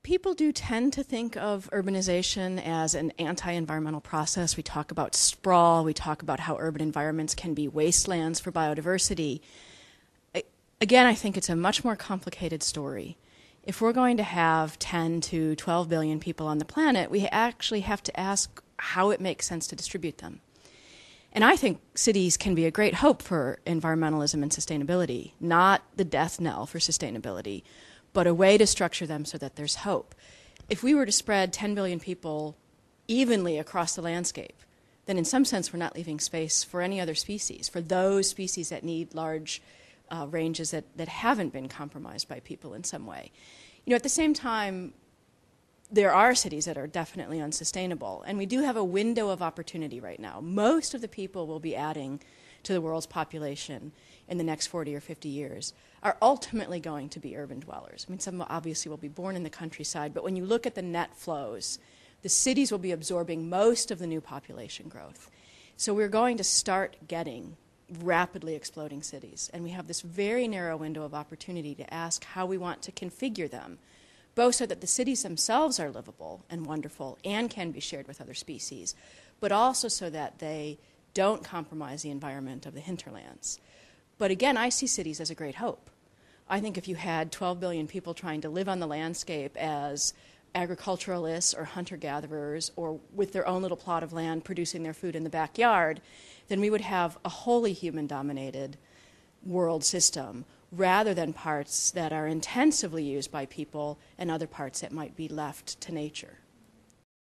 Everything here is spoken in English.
People do tend to think of urbanization as an anti-environmental process. We talk about sprawl. We talk about how urban environments can be wastelands for biodiversity. Again, I think it's a much more complicated story. If we're going to have 10 to 12 billion people on the planet, we actually have to ask how it makes sense to distribute them. And I think cities can be a great hope for environmentalism and sustainability, not the death knell for sustainability, but a way to structure them so that there's hope. If we were to spread 10 billion people evenly across the landscape, then in some sense we're not leaving space for any other species, for those species that need large ranges that haven't been compromised by people in some way. You know, at the same time, there are cities that are definitely unsustainable, and we do have a window of opportunity right now. Most of the people we'll be adding to the world's population in the next 40 or 50 years are ultimately going to be urban dwellers. I mean, some obviously will be born in the countryside, but when you look at the net flows, the cities will be absorbing most of the new population growth. So we're going to start getting rapidly exploding cities, and we have this very narrow window of opportunity to ask how we want to configure them, both so that the cities themselves are livable and wonderful and can be shared with other species, but also so that they don't compromise the environment of the hinterlands. But again, I see cities as a great hope. I think if you had 12 billion people trying to live on the landscape as agriculturalists or hunter-gatherers or with their own little plot of land producing their food in the backyard, then we would have a wholly human-dominated world system rather than parts that are intensively used by people and other parts that might be left to nature.